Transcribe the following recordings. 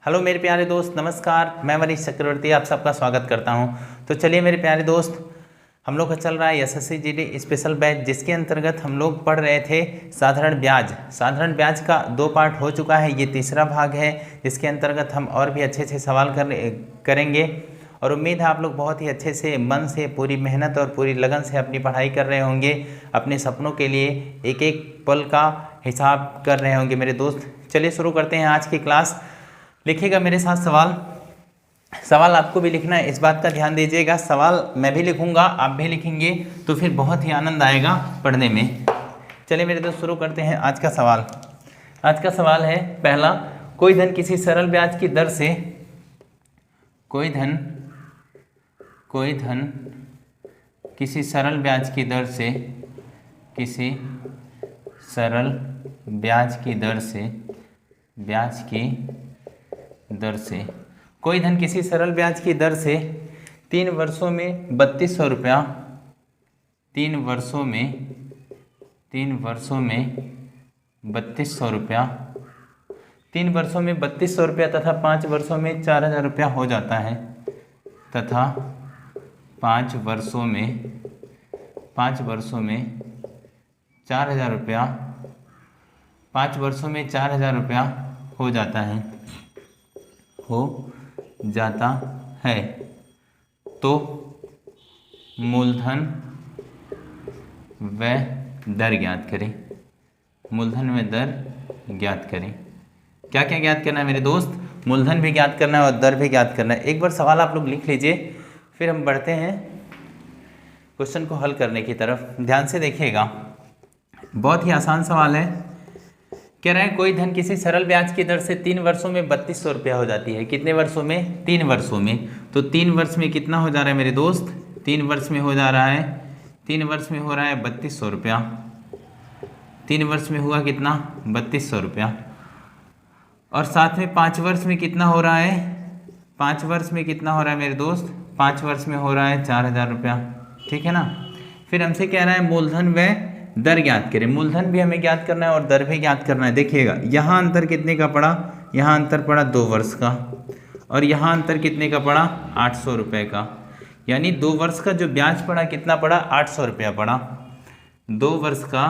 Hello मेरे प्यारे दोस्त, नमस्कार। मैं वनीश चक्रवर्ती आप सबका स्वागत करता हूं। तो चलिए मेरे प्यारे दोस्त, हम लोग का चल रहा है एसएससी जीडी स्पेशल बैच, जिसके अंतर्गत हम लोग पढ़ रहे थे साधारण ब्याज। साधारण ब्याज का 2 पार्ट हो चुका है, ये तीसरा भाग है। इसके अंतर्गत हम और भी अच्छे अच्छे सवाल करेंगे और उम्मीद है आप लोग बहुत ही अच्छे से, मन से, पूरी मेहनत और पूरी लगन से अपनी पढ़ाई कर रहे होंगे। अपने सपनों के लिए एक एक पल का हिसाब कर रहे होंगे मेरे दोस्त। चलिए शुरू करते हैं आज की क्लास। लिखिएगा मेरे साथ सवाल आपको भी लिखना है, इस बात का ध्यान दीजिएगा। सवाल मैं भी लिखूंगा, आप भी लिखेंगे, तो फिर बहुत ही आनंद आएगा पढ़ने में। चलिए मेरे दोस्त शुरू करते हैं आज का सवाल। आज का सवाल है पहला, कोई धन किसी सरल ब्याज की दर से कोई धन किसी सरल ब्याज की दर से कोई धन किसी सरल ब्याज की दर से 3 वर्षों में 3200 रुपया 3 वर्षों में 3200 रुपया तथा 5 वर्षों में 4000 रुपया हो जाता है, तथा 5 वर्षों में 4000 रुपया 5 वर्षों में 4000 रुपया हो जाता है, तो मूलधन व दर ज्ञात करें। मूलधन व दर ज्ञात करें। क्या क्या ज्ञात करना है मेरे दोस्त? मूलधन भी ज्ञात करना है और दर भी ज्ञात करना है। एक बार सवाल आप लोग लिख लीजिए, फिर हम बढ़ते हैं क्वेश्चन को हल करने की तरफ। ध्यान से देखिएगा, बहुत ही आसान सवाल है। कह रहे हैं कोई धन किसी सरल ब्याज की दर से 3 वर्षों में 3200 रुपया हो जाती है। कितने वर्षों में? 3 वर्षों में। तो 3 वर्ष में कितना हो जा रहा है मेरे दोस्त? 3 वर्ष में हो जा रहा है 3 वर्ष में हो रहा है 3200 रुपया। 3 वर्ष में हुआ कितना? 3200 रुपया। और साथ में 5 वर्ष में कितना हो रहा है? 5 वर्ष में कितना हो रहा है मेरे दोस्त? 5 वर्ष में हो रहा है 4000 रुपया। ठीक है ना। फिर हमसे कह रहा है मूलधन व दर ज्ञात करें। मूलधन भी हमें ज्ञात करना है और दर भी ज्ञात करना है। देखिएगा, यहाँ अंतर कितने का पड़ा? यहाँ अंतर पड़ा 2 वर्ष का, और यहाँ अंतर कितने का पड़ा? 800 रुपये का। यानी 2 वर्ष का जो ब्याज पड़ा कितना पड़ा? 800 रुपया पड़ा। 2 वर्ष का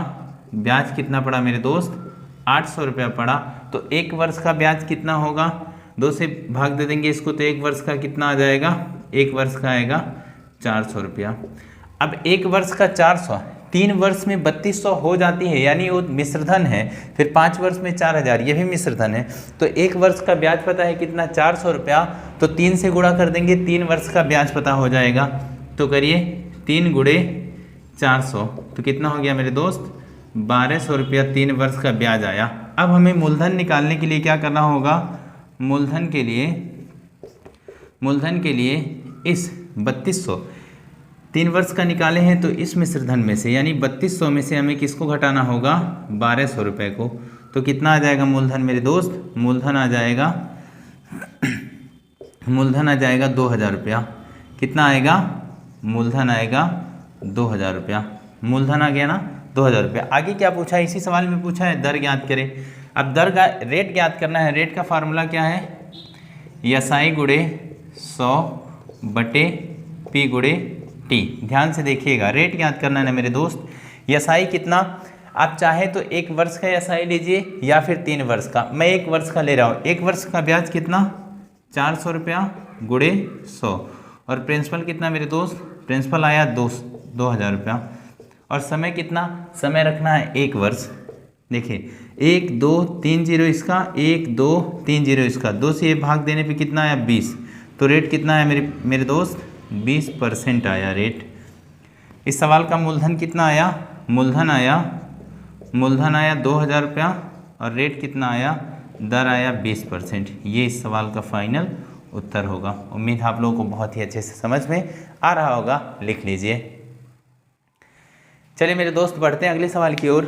ब्याज कितना पड़ा मेरे दोस्त? 800 रुपया पड़ा। तो 1 वर्ष का ब्याज कितना होगा? 2 से भाग दे देंगे इसको, तो 1 वर्ष का कितना आ जाएगा? 1 वर्ष का आएगा 400 रुपया। अब 1 वर्ष का 400, 3 वर्ष में 3200 हो जाती है, यानी वो मिश्रधन है। फिर 5 वर्ष में 4000, ये भी मिश्रधन है। तो 1 वर्ष का ब्याज पता है कितना? 400 रुपया। तो 3 से गुणा कर देंगे, 3 वर्ष का ब्याज पता हो जाएगा। तो करिए 3 गुणे 400, तो कितना हो गया मेरे दोस्त? 1200 रुपया 3 वर्ष का ब्याज आया। अब हमें मूलधन निकालने के लिए क्या करना होगा? मूलधन के लिए इस 3200 3 वर्ष का निकाले हैं, तो इस मिश्रधन में से, यानी 3200 में से हमें किसको घटाना होगा? 1200 रुपये को। तो कितना आ जाएगा मूलधन मेरे दोस्त? मूलधन आ जाएगा 2000 रुपया। कितना आएगा? मूलधन आएगा 2000 रुपया। मूलधन आ गया ना 2000 रुपया। आगे क्या पूछा है? इसी सवाल में पूछा है दर ज्ञात करें। अब दर का रेट ज्ञात करना है। रेट का फार्मूला क्या है? SI गुणे 100 बटे P गुणे T। ध्यान से देखिएगा, रेट ज्ञात करना है ना मेरे दोस्त। SI कितना? आप चाहे तो 1 वर्ष का SI लीजिए या फिर 3 वर्ष का। मैं 1 वर्ष का ले रहा हूँ। 1 वर्ष का ब्याज कितना? 400 रुपया गुणे 100। और प्रिंसिपल कितना मेरे दोस्त? प्रिंसिपल आया 2000 रुपया। और समय कितना? समय रखना है 1 वर्ष। देखिए 1 2 3 0 इसका, 1 2 3 0 इसका, 2 से ये भाग देने पे कितना आया? 20। तो रेट कितना है मेरे दोस्त? 20% आया रेट। इस सवाल का मूलधन कितना आया? मूलधन आया 2000 रुपया, और रेट कितना आया? दर आया 20%। ये इस सवाल का फाइनल उत्तर होगा। उम्मीद है आप लोगों को बहुत ही अच्छे से समझ में आ रहा होगा। लिख लीजिए। चलिए मेरे दोस्त, बढ़ते हैं अगले सवाल की ओर।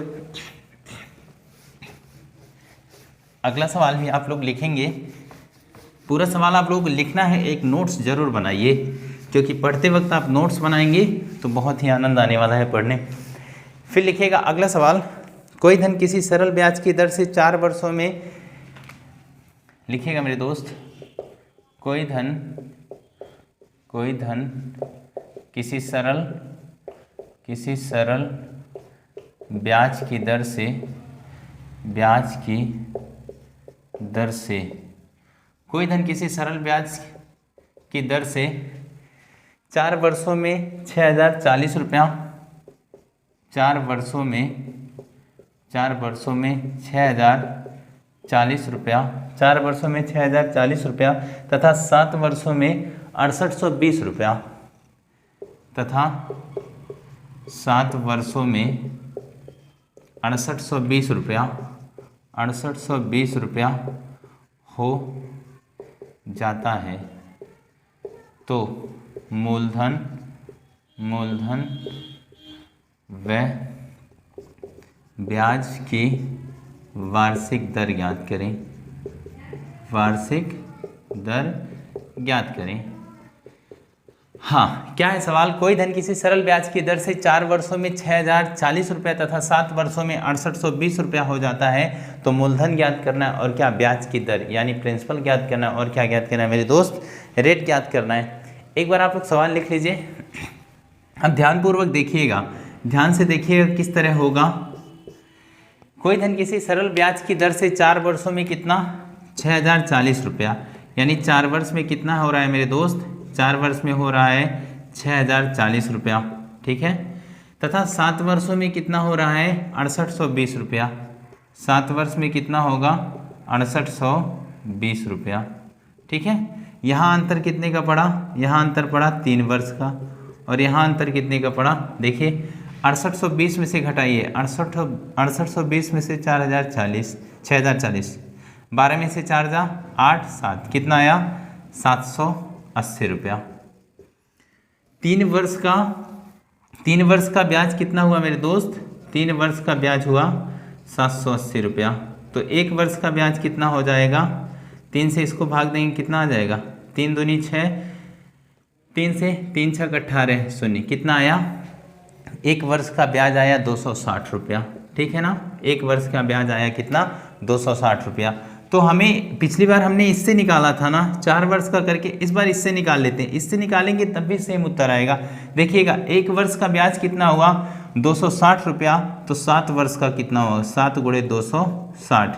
अगला सवाल भी आप लोग लिखेंगे। पूरा सवाल आप लोगों को लिखना है, एक नोट्स जरूर बनाइए, क्योंकि पढ़ते वक्त आप नोट्स बनाएंगे तो बहुत ही आनंद आने वाला है पढ़ने। फिर लिखिएगा अगला सवाल, कोई धन किसी सरल ब्याज की दर से 4 वर्षों में लिखिएगा मेरे दोस्त, कोई धन किसी सरल ब्याज की दर से कोई धन किसी सरल ब्याज की दर से 4 वर्षों में 6040 रुपया, 4 वर्षों में 6040 रुपया, 4 वर्षों में 6040 रुपया तथा 7 वर्षों में 6820 रुपया, तथा 7 वर्षों में 6820 रुपया हो जाता है, तो मूलधन व ब्याज की वार्षिक दर ज्ञात करें। हाँ, क्या है सवाल? कोई धन किसी सरल ब्याज की दर से 4 वर्षों में 6040 रुपया तथा 7 वर्षों में 6820 रुपया हो जाता है, तो मूलधन ज्ञात करना है और क्या, ब्याज की दर यानी प्रिंसिपल ज्ञात करना है और क्या ज्ञात करना है मेरे दोस्त, रेट ज्ञात करना है। एक बार आप लोग सवाल लिख लीजिए। अब ध्यानपूर्वक देखिएगा, ध्यान से देखिएगा किस तरह होगा। कोई धन किसी सरल ब्याज की दर से 4 वर्षों में कितना, 6040 रुपया, यानी 4 वर्ष में कितना हो रहा है मेरे दोस्त, 4 वर्ष में हो रहा है 6040 रुपया, ठीक है। तथा 7 वर्षों में कितना हो रहा है 6820 रुपया, 7 वर्ष में कितना होगा 6820 रुपया, ठीक है। यहाँ अंतर कितने का पड़ा, यहाँ अंतर पड़ा 3 वर्ष का, और यहाँ अंतर कितने का पड़ा, देखिए 6820 में से घटाइए, 6820 में से 6040, 12 में से 4 जा 8, 7 कितना आया 780 रुपया। 3 वर्ष का ब्याज कितना हुआ मेरे दोस्त, 3 वर्ष का ब्याज हुआ 780 रुपया। तो 1 वर्ष का ब्याज कितना हो जाएगा, 3 से इसको भाग देंगे कितना आ जाएगा, 3 दूनी 6, 3 से 3 छक 18 शून्य, कितना आया, 1 वर्ष का ब्याज आया 260 रुपया, ठीक है ना। 1 वर्ष का ब्याज आया कितना 260 रुपया। तो हमें पिछली बार हमने इससे निकाला था ना 4 वर्ष का करके, इस बार इससे निकाल लेते हैं, इससे निकालेंगे तब भी सेम उत्तर आएगा। देखिएगा 1 वर्ष का ब्याज कितना हुआ 260 रुपया, तो 7 वर्ष का कितना हुआ, 7 गुणे 260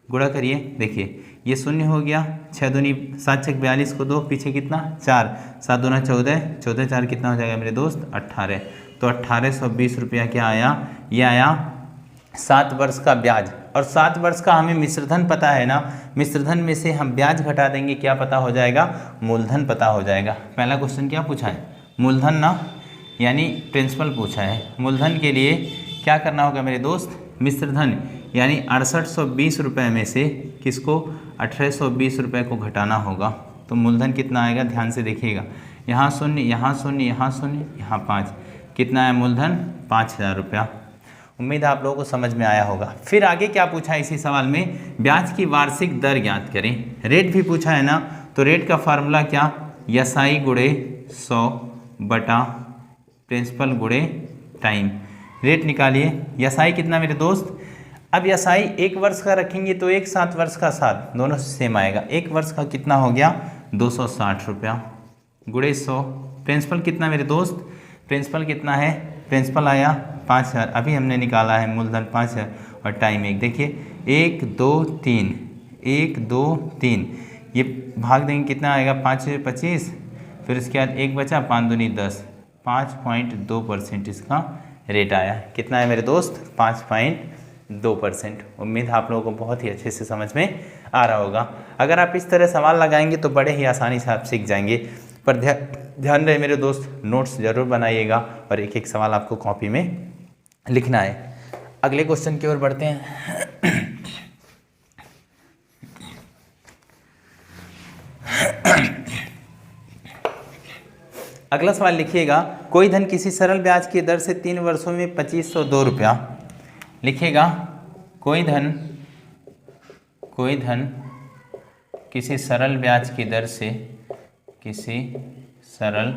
गुणा करिए, देखिए ये शून्य हो गया, 6 दूनी 7 छक 42 को 2 पीछे कितना 4, 7 दूना 14, 14 4 कितना हो जाएगा मेरे दोस्त 18। तो 1820 रुपया क्या आया, ये आया 7 वर्ष का ब्याज। और 7 वर्ष का हमें मिश्रधन पता है ना, मिश्रधन में से हम ब्याज घटा देंगे, क्या पता हो जाएगा, मूलधन पता हो जाएगा। पहला क्वेश्चन क्या पूछा है, मूलधन ना, यानी प्रिंसिपल पूछा है। मूलधन के लिए क्या करना होगा मेरे दोस्त, मिश्रधन यानी 6820 रुपये में से किसको 1820 रुपये को घटाना होगा। तो मूलधन कितना आएगा, ध्यान से देखिएगा, यहाँ शून्य, यहाँ शून्य, यहाँ शून्य, यहाँ 5, कितना है मूलधन 5000 रुपया। उम्मीद है आप लोगों को समझ में आया होगा। फिर आगे क्या पूछा है इसी सवाल में, ब्याज की वार्षिक दर ज्ञात करें। रेट भी पूछा है ना, तो रेट का फार्मूला क्या, SI गुणे 100 बटा प्रिंसिपल गुणे टाइम। रेट निकालिए, SI कितना मेरे दोस्त, अब SI 1 वर्ष का रखेंगे तो 1, 7 वर्ष का 7, दोनों सेम आएगा। 1 वर्ष का कितना हो गया 260 रुपया गुणे 100। प्रिंसिपल कितना मेरे दोस्त, प्रिंसिपल कितना है, प्रिंसिपल आया 5000, अभी हमने निकाला है मूलधन 5000 और टाइम 1, देखिए 1 2 3, 1 2 3, ये भाग देंगे कितना आएगा 5 25, फिर उसके बाद 1 बचा, 5 दूनी 10, 5.2% इसका रेट आया। कितना है मेरे दोस्त 5.2%। उम्मीद है आप लोगों को बहुत ही अच्छे से समझ में आ रहा होगा। अगर आप इस तरह सवाल लगाएंगे तो बड़े ही आसानी से आप सीख जाएंगे। पर ध्यान रहे मेरे दोस्त, नोट्स जरूर बनाइएगा और एक एक सवाल आपको कॉपी में लिखना है। अगले क्वेश्चन की ओर बढ़ते हैं। अगला सवाल लिखिएगा, कोई धन किसी सरल ब्याज की दर से 3 वर्षों में 2502 रुपया। लिखिएगा, कोई धन किसी सरल ब्याज की दर से, किसी सरल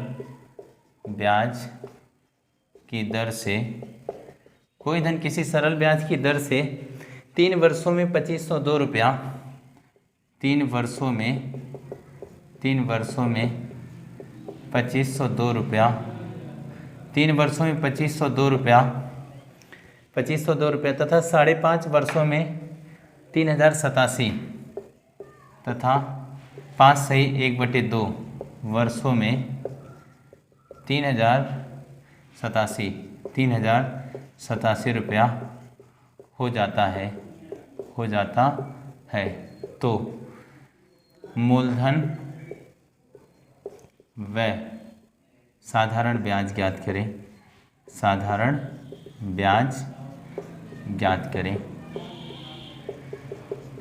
ब्याज की दर से, कोई धन किसी सरल ब्याज की दर से 3 वर्षों में 2502 रुपया, 3 वर्षों में 2502 रुपया, 3 वर्षों में 2502 रुपया, 2502 रुपया तथा 5.5 वर्षों में 3087 तथा 5 सही 1/2 वर्षों में 3087 रुपया हो जाता है। तो मूलधन व साधारण ब्याज ज्ञात करें, साधारण ब्याज ज्ञात करें।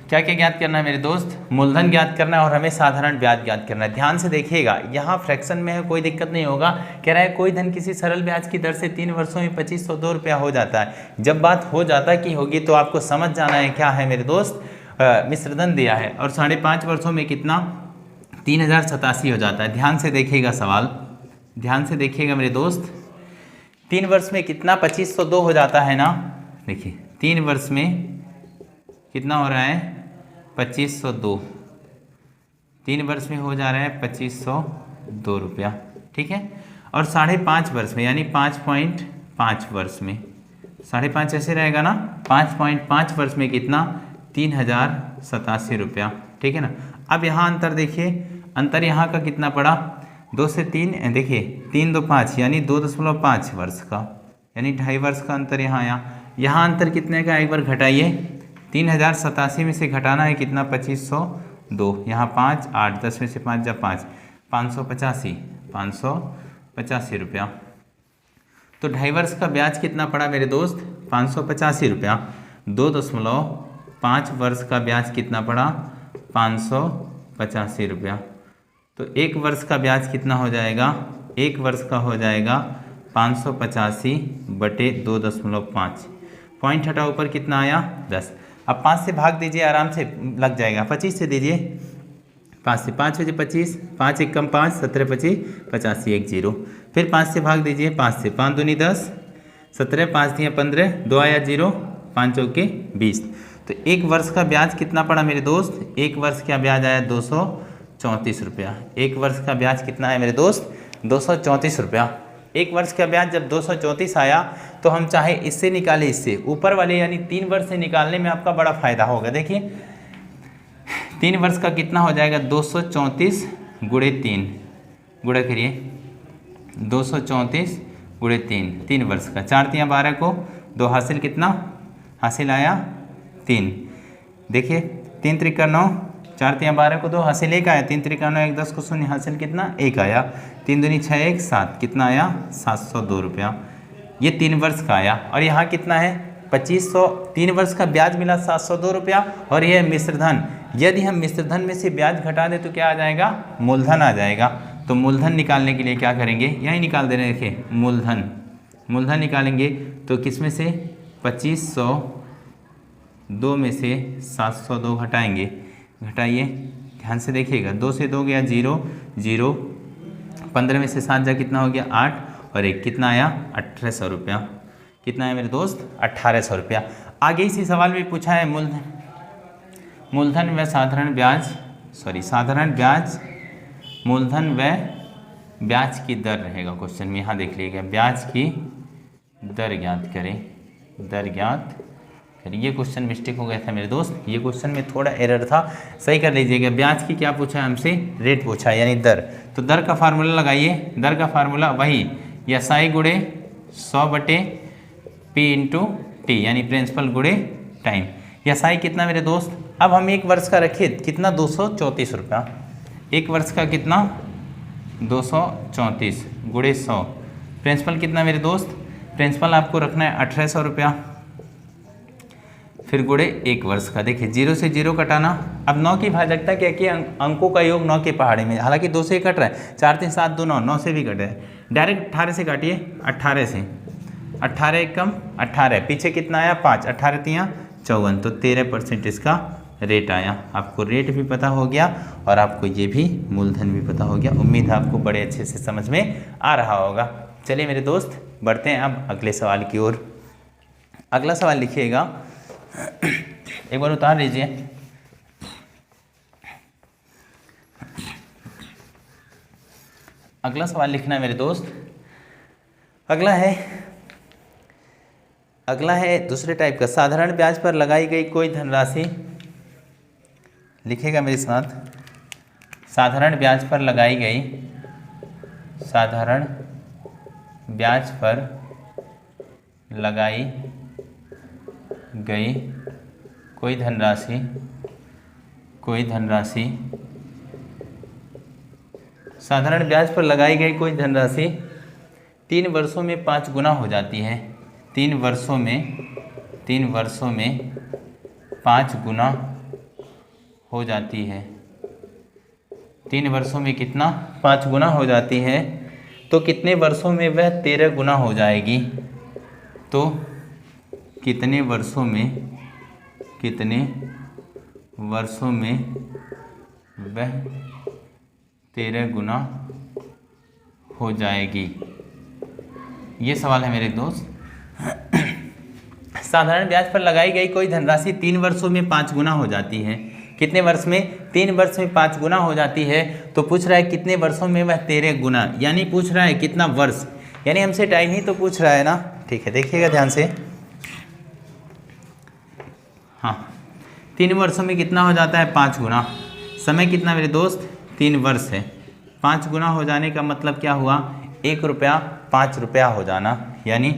क्या क्या ज्ञात करना है मेरे दोस्त? मूलधन ज्ञात करना है और हमें साधारण ब्याज ज्ञात करना है। ध्यान से देखिएगा, यहाँ फ्रैक्शन में है, कोई दिक्कत नहीं होगा। कह रहा है कोई धन किसी सरल ब्याज की दर से 3 वर्षों में 2502 रुपया हो जाता है। जब बात हो जाता की होगी तो आपको समझ जाना है क्या है मेरे दोस्त, मिश्रधन दिया है और 5.5 वर्षों में कितना 3087 हो जाता है। ध्यान से देखिएगा सवाल, ध्यान से देखिएगा मेरे दोस्त। 3 वर्ष में कितना 2502 हो जाता है ना। देखिए 3 वर्ष में कितना हो रहा है 2502, 3 वर्ष में हो जा रहा है 2502 रुपया, ठीक है। और 5.5 वर्ष में यानी 5.5 वर्ष में 5.5 ऐसे रहेगा ना, 5.5 वर्ष में कितना 3087 रुपया, ठीक है ना। अब यहाँ अंतर देखिए, अंतर यहाँ का कितना पड़ा 2 से 3, देखिए 3 2 5 यानी 2.5 वर्ष का, यानी 2.5 वर्ष का अंतर यहाँ आया। यहाँ अंतर कितने का एक बार घटाइए, 3087 में से घटाना है कितना 2502, यहाँ 5 8 10 में से 5 जा 5 585 रुपया। तो 2.5 वर्ष का ब्याज कितना पड़ा मेरे दोस्त 585 रुपया। 2.5 वर्ष का ब्याज कितना पड़ा 585 रुपया। तो 1 वर्ष का ब्याज कितना हो जाएगा, 1 वर्ष का हो जाएगा 585/2.5। पॉइंट हटाओ, ऊपर कितना आया 10। अब 5 से भाग दीजिए, आराम से लग जाएगा। 25 से दीजिए, 5 से 5 बजे 25, 5 1 कम 5 17 25 85 1 0। फिर 5 से भाग दीजिए, 5 से 5 दूनी 10 17 5 दिया 15 2 आया 0 5 चौके 20। तो 1 वर्ष का ब्याज कितना पड़ा मेरे दोस्त, 1 वर्ष का ब्याज आया 234 रुपया। 1 वर्ष का ब्याज कितना है मेरे दोस्त 234 रुपया। 1 वर्ष का ब्याज जब 234 आया तो हम चाहे इससे निकाले, इससे ऊपर वाले यानी 3 वर्ष से निकालने में आपका बड़ा फायदा होगा। देखिए 3 वर्ष का कितना हो जाएगा 234 गुणे 3, गुणा करिए 234 गुणे 3, 3 वर्ष का। 4 3 12 को 2 हासिल कितना हासिल आया 3। देखिए 3 त्रिका 9, 4 3 12 को 2 हासिल 1 आया, 3 त्रिका 9 1 10 को 0 हासिल कितना 1 आया, 3 दूनी 6 1 7 कितना आया 702 रुपया। ये 3 वर्ष का आया। और यहाँ कितना है 2500, 3 वर्ष का ब्याज मिला 702 रुपया और यह मिश्रधन। यदि हम मिश्रधन में से ब्याज घटा दें तो क्या आ जाएगा मूलधन आ जाएगा। तो मूलधन निकालने के लिए क्या करेंगे, यही निकाल दे रहे हैं। देखिए मूलधन निकालेंगे तो किस में से 2502 में से 702 घटाएंगे, घटाइए ध्यान से देखिएगा। 2 से 2 गया 0 0, 15 में से 7 जा कितना हो गया 8 और 1 कितना आया 1800 रुपया। कितना है मेरे दोस्त 1800 रुपया। आगे इसी सवाल में पूछा है मूलधन व साधारण ब्याज, साधारण ब्याज मूलधन व ब्याज की दर रहेगा क्वेश्चन में। यहाँ देख लीजिएगा ब्याज की दर ज्ञात करें, दर ज्ञात करें। ये क्वेश्चन मिस्टेक हो गया था मेरे दोस्त, ये क्वेश्चन में थोड़ा एरर था, सही कर लीजिएगा। ब्याज की क्या पूछा है हमसे, रेट पूछा है यानी दर। तो दर का फार्मूला लगाइए, दर का फार्मूला वही SI गुणे 100/P × T यानी प्रिंसिपल गुणे टाइम। SI कितना मेरे दोस्त, अब हम 1 वर्ष का रखिए कितना 234 रुपया। 1 वर्ष का कितना 234 गुणे 100, प्रिंसिपल कितना मेरे दोस्त, प्रिंसिपल आपको रखना है 1800 रुपया। फिर गुणे 1 वर्ष का। देखिए 0 से 0 कटाना। अब 9 की भाजकता क्या कि अंकों का योग 9 के पहाड़े में, हालांकि 2 से कट रहा है, 4 3 7 2 9, 9 से भी कट है। डायरेक्ट 18 से काटिए, 18 से 18 1 कम 18, पीछे कितना आया 5, 18 3 54, तो 13% इसका रेट आया। आपको रेट भी पता हो गया और आपको ये भी मूलधन भी पता हो गया। उम्मीद है आपको बड़े अच्छे से समझ में आ रहा होगा। चलिए मेरे दोस्त बढ़ते हैं अब अगले सवाल की ओर। अगला सवाल लिखिएगा, एक बार उतार लीजिए। अगला सवाल लिखना है मेरे दोस्त। अगला है दूसरे टाइप का। साधारण ब्याज पर लगाई गई कोई धनराशि, लिखेगा मेरे साथ। साधारण ब्याज पर लगाई गई, साधारण ब्याज पर लगाई गई कोई धनराशि, साधारण ब्याज पर लगाई गई कोई धनराशि 3 वर्षों में 5 गुना हो जाती है। 3 वर्षों में 5 गुना हो जाती है। 3 वर्षों में कितना? 5 गुना हो जाती है। तो कितने वर्षों में वह 13 गुना हो जाएगी? तो कितने वर्षों में वह 13 गुना हो जाएगी? ये सवाल है मेरे दोस्त। साधारण ब्याज पर लगाई गई कोई धनराशि 3 वर्षों में 5 गुना हो जाती है। कितने वर्ष में? 3 वर्ष में 5 गुना हो जाती है। तो पूछ रहा है कितने वर्षों में वह 13 गुना, यानी पूछ रहा है कितना वर्ष, यानी हमसे टाइम ही तो पूछ रहा है ना। ठीक है, देखिएगा ध्यान से। हाँ, 3 वर्षों में कितना हो जाता है? 5 गुना। समय कितना मेरे दोस्त? 3 वर्ष है। 5 गुना हो जाने का मतलब क्या हुआ? 1 रुपया 5 रुपया हो जाना, यानी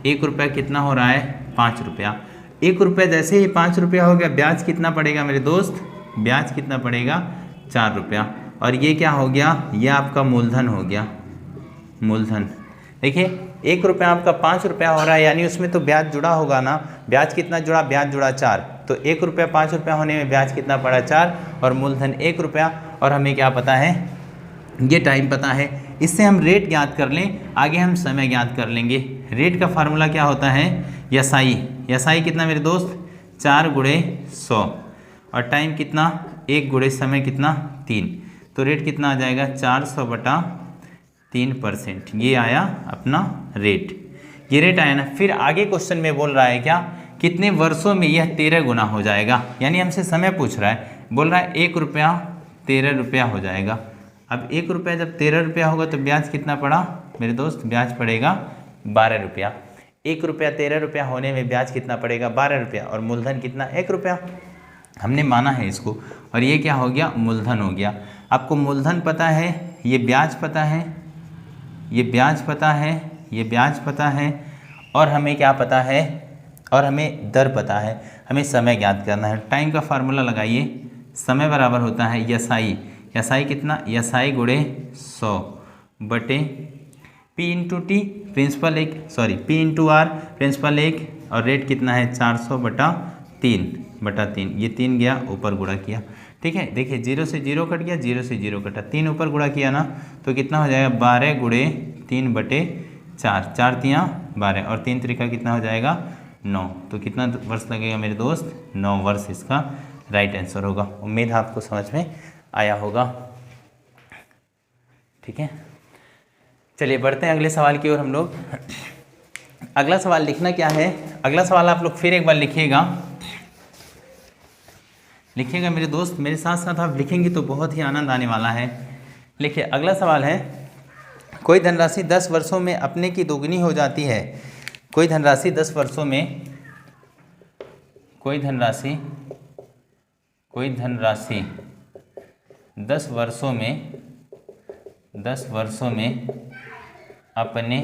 1 रुपया कितना हो रहा है? 5 रुपया। 1 रुपया जैसे ही 5 रुपया हो गया, ब्याज कितना पड़ेगा मेरे दोस्त? ब्याज कितना पड़ेगा? 4 रुपया। और ये क्या हो गया? ये आपका मूलधन हो गया, मूलधन। देखिए 1 रुपया आपका 5 रुपया हो रहा है, यानी उसमें तो ब्याज जुड़ा होगा ना। ब्याज कितना जुड़ा? ब्याज जुड़ा 4। तो 1 रुपया 5 रुपया होने में ब्याज कितना पड़ा? 4, और मूलधन 1 रुपया। और हमें क्या पता है? ये टाइम पता है। इससे हम रेट ज्ञात कर लें, आगे हम समय ज्ञात कर लेंगे। रेट का फार्मूला क्या होता है? यसाई। यसाई कितना मेरे दोस्त? 4 गुणे 100। और टाइम कितना? 1 गुणे समय कितना? 3। तो रेट कितना आ जाएगा? 400/3%। ये आया अपना रेट। ये रेट आया ना। फिर आगे क्वेश्चन में बोल रहा है क्या? कितने वर्षों में यह 13 गुना हो जाएगा, यानी हमसे समय पूछ रहा है। बोल रहा है 1 रुपया 13 रुपया हो जाएगा। अब 1 रुपया जब 13 रुपया होगा तो ब्याज कितना पड़ा मेरे दोस्त? ब्याज पड़ेगा 12 रुपया। 1 रुपया 13 रुपया होने में ब्याज कितना पड़ेगा? 12 रुपया। और मूलधन कितना? 1 रुपया। हमने माना है इसको, और ये क्या हो गया? मूलधन हो गया। आपको मूलधन पता है, ये ब्याज पता है, ये ब्याज पता है, ये ब्याज पता है, और हमें क्या पता है? और हमें दर पता है। हमें समय ज्ञात करना है। टाइम का फार्मूला लगाइए। समय बराबर होता है यसाई। यसाई कितना? यसाई गुणे 100 बटे P into T principal 1, sorry P into R principal 1, और रेट कितना है? 400/3। ये 3 गया, ऊपर गुणा किया। ठीक है, देखिए 0 से 0 कट गया, 0 से 0 कटा, 3 ऊपर गुणा किया ना, तो कितना हो जाएगा? 12 गुणे 3/4। 4 तियाँ 12, और 3 त्रिका कितना हो जाएगा? 9। तो कितना वर्ष लगेगा मेरे दोस्त? 9 वर्ष इसका राइट आंसर होगा। उम्मीद है आपको समझ में आया होगा। ठीक है, चलिए बढ़ते हैं अगले सवाल की ओर हम लोग। अगला सवाल लिखना क्या है? अगला सवाल आप लोग फिर एक बार लिखिएगा मेरे दोस्त। मेरे साथ साथ आप लिखेंगे तो बहुत ही आनंद आने वाला है। लिखिए, अगला सवाल है, कोई धनराशि 10 वर्षों में अपने की दोगुनी हो जाती है। कोई धनराशि 10 वर्षों में, कोई धनराशि 10 वर्षों में अपने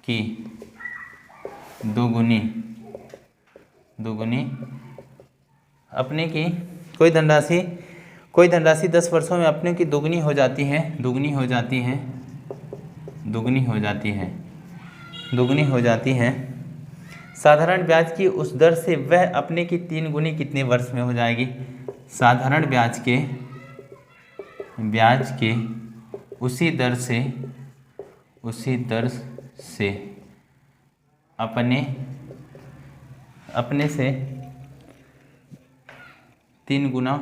की दोगुनी अपने की कोई धनराशि 10 वर्षों में अपने की दोगुनी हो जाती है। साधारण ब्याज की उस दर से वह अपने की 3 गुनी कितने वर्ष में हो जाएगी? साधारण ब्याज के उसी दर से अपने से 3 गुना,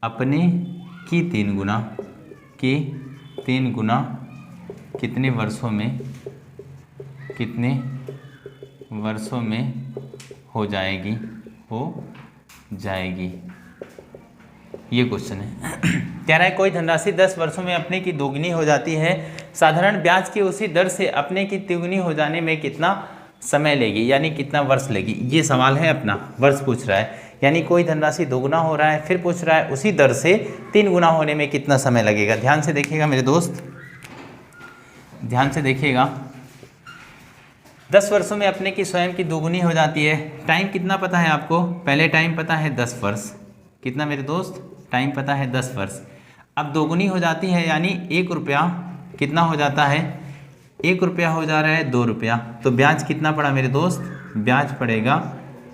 अपने की 3 गुना कितने वर्षों में हो जाएगी? ये क्वेश्चन है। कह रहा है कोई धनराशि 10 वर्षों में अपने की दोगुनी हो जाती है, साधारण ब्याज की उसी दर से अपने की तिगुनी हो जाने में कितना समय लेगी, यानी कितना वर्ष लेगी। ये सवाल है अपना, वर्ष पूछ रहा है, यानी कोई धनराशि दोगुना हो रहा है, फिर पूछ रहा है उसी दर से 3 गुना होने में कितना समय लगेगा। ध्यान से देखिएगा मेरे दोस्त, ध्यान से देखिएगा। 10 वर्षों में अपने की स्वयं की दोगुनी हो जाती है। टाइम कितना पता है आपको, पहले टाइम पता है 10 वर्ष, कितना मेरे दोस्त, टाइम पता है 10 वर्ष। अब दोगुनी हो जाती है यानी 1 रुपया कितना हो जाता है, 1 रुपया हो जा रहा है 2 रुपया, तो ब्याज कितना पड़ा मेरे दोस्त, ब्याज पड़ेगा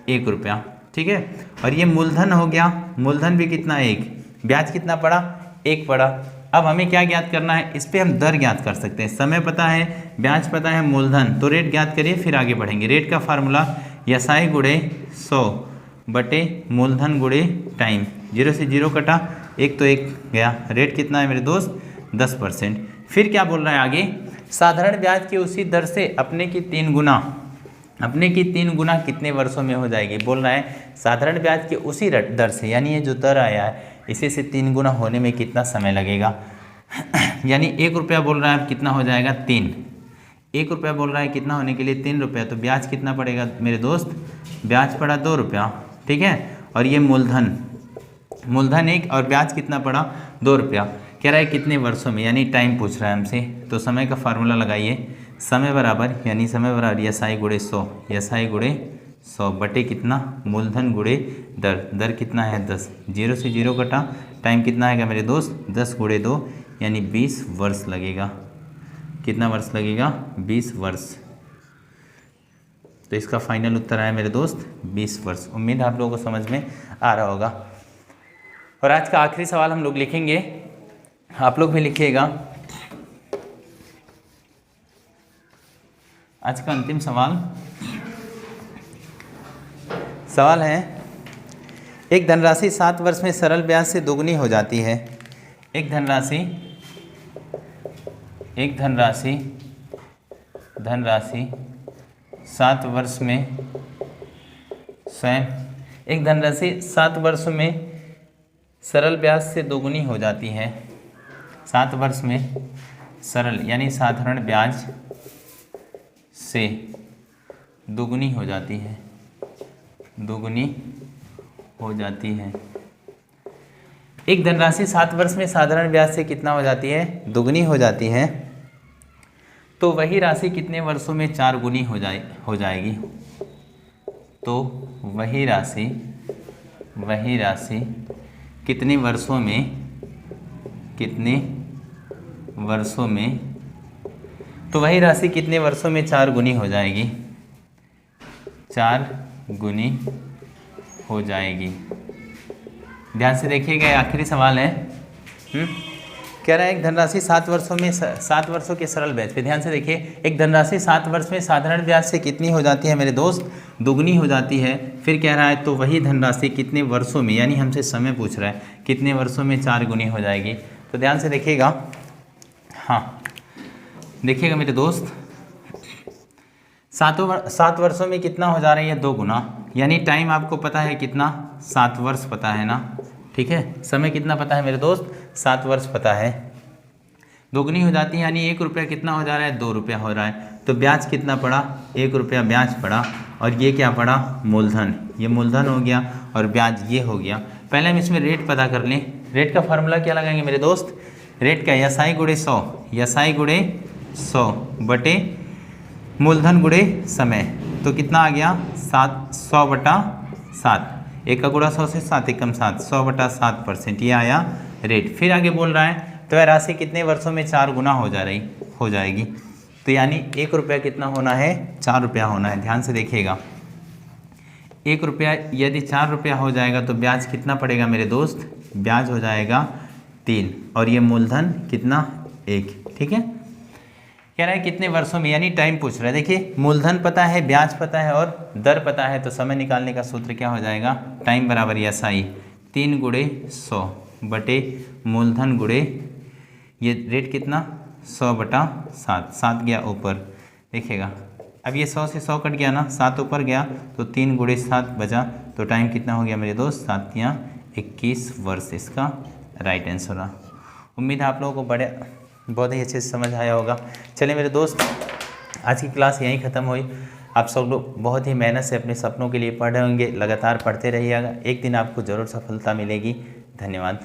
1 रुपया, ठीक है। और ये मूलधन हो गया, मूलधन भी कितना 1, ब्याज कितना पड़ा 1 पड़ा। अब हमें क्या ज्ञात करना है, इस पर हम दर ज्ञात कर सकते हैं, समय पता है, ब्याज पता है, मूलधन, तो रेट ज्ञात करिए फिर आगे बढ़ेंगे। रेट का फार्मूला यसाई गुणे 100 बटे मूलधन गुणे टाइम, 0 से 0 कटा, 1 तो 1 गया, रेट कितना है मेरे दोस्त 10%। फिर क्या बोल रहा है आगे, साधारण ब्याज की उसी दर से अपने की 3 गुना, अपने की 3 गुना कितने वर्षों में हो जाएगी। बोल रहा है साधारण ब्याज की उसी दर से, यानी ये जो दर आया है इसी से 3 गुना होने में कितना समय लगेगा। यानी 1 रुपया बोल रहा है कितना हो जाएगा 3, 1 रुपया बोल रहा है कितना होने के लिए 3 रुपया, तो ब्याज कितना पड़ेगा मेरे दोस्त, ब्याज पड़ा 2 रुपया, ठीक है। और ये मूलधन, मूलधन 1 और ब्याज कितना पड़ा 2 रुपया। कह रहा है कितने वर्षों में, यानी टाइम पूछ रहा है हमसे, तो समय का फार्मूला लगाइए, समय बराबर यानी समय बराबर यसाई गुणे 100, यसाई गुणे 100 बटे कितना मूलधन गुणे दर, दर कितना है 10, 0 से 0 कटा, टाइम कितना आएगा मेरे दोस्त 10 गुणे 2 यानी 20 वर्ष लगेगा। कितना वर्ष लगेगा 20 वर्ष। तो इसका फाइनल उत्तर आया मेरे दोस्त 20 वर्ष। उम्मीद है आप लोगों को समझ में आ रहा होगा। और आज का आखिरी सवाल हम लोग लिखेंगे, आप लोग भी लिखिएगा। आज का अंतिम सवाल, सवाल है एक धनराशि 7 वर्ष में सरल ब्याज से दोगुनी हो जाती है। एक धनराशि 7 वर्ष में स्वयं, एक धनराशि 7 वर्ष में सरल ब्याज से दोगुनी हो जाती है। 7 वर्ष में सरल यानी साधारण ब्याज से दोगुनी हो जाती है, दोगुनी हो जाती है। एक धनराशि 7 वर्ष में साधारण ब्याज से कितना हो जाती है, दोगुनी हो जाती है, तो वही राशि कितने वर्षों में 4 गुनी हो जाएगी। तो वही राशि कितने वर्षों में, तो वही राशि कितने वर्षों में 4 गुनी हो जाएगी, 4 गुनी हो जाएगी। ध्यान से देखिएगा, ये आखिरी सवाल है। कह रहा है एक धनराशि 7 वर्षों में 7 वर्षों के सरल ब्याज पे, ध्यान से देखिए, एक धनराशि 7 वर्ष में साधारण ब्याज से कितनी हो जाती है मेरे दोस्त, दोगुनी हो जाती है। फिर कह रहा है तो वही धनराशि कितने वर्षों में, यानी हमसे समय पूछ रहा है, कितने वर्षों में 4 गुनी हो जाएगी। तो ध्यान से देखिएगा, हाँ देखिएगा मेरे दोस्त, 7 वर्षों में कितना हो जा रही है 2 गुना, यानी टाइम आपको पता है कितना 7 वर्ष पता है ना, ठीक है। समय कितना पता है मेरे दोस्त 7 वर्ष पता है, दोगुनी हो जाती है यानी 1 रुपया कितना हो जा रहा है 2 रुपया हो रहा है। तो ब्याज कितना पड़ा 1 रुपया ब्याज पड़ा, और ये क्या पड़ा मूलधन, ये मूलधन हो गया और ब्याज ये हो गया। पहले हम इसमें रेट पता कर लें। रेट का फार्मूला क्या लगाएंगे मेरे दोस्त, रेट का यसाई गुणे 100, यसाई गुणे 100 बटे मूलधन गुणे समय, तो कितना आ गया 100 बटा 7, 1 का गुणा 100 से 7 एकम 7, 100 बटा 7%, ये आया रेट। फिर आगे बोल रहा है तो यह राशि कितने वर्षों में 4 गुना हो जाएगी। तो यानी 1 रुपया कितना होना है 4 रुपया होना है। ध्यान से देखिएगा, 1 रुपया यदि 4 रुपया हो जाएगा तो ब्याज कितना पड़ेगा मेरे दोस्त, ब्याज हो जाएगा 3, और ये मूलधन कितना 1, ठीक है। कह रहा है कितने वर्षों में, यानी टाइम पूछ रहा है। देखिए मूलधन पता है, ब्याज पता है और दर पता है, तो समय निकालने का सूत्र क्या हो जाएगा, टाइम बराबर यसाई 3 गुणे 100 बटे मूलधन गुणे ये रेट कितना 100 बटा 7, 7 गया ऊपर, देखिएगा अब ये 100 से 100 कट गया ना, 7 ऊपर गया तो 3 गुणे 7 बचा, तो टाइम कितना हो गया मेरे दोस्त 7 या 21 वर्ष, इसका राइट आंसर रहा। उम्मीद है आप लोगों को बहुत ही अच्छे से समझ आया होगा। चलिए मेरे दोस्त, आज की क्लास यहीं ख़त्म हुई। आप सब लोग बहुत ही मेहनत से अपने सपनों के लिए पढ़ रहे होंगे, लगातार पढ़ते रहिएगा, एक दिन आपको ज़रूर सफलता मिलेगी। धन्यवाद।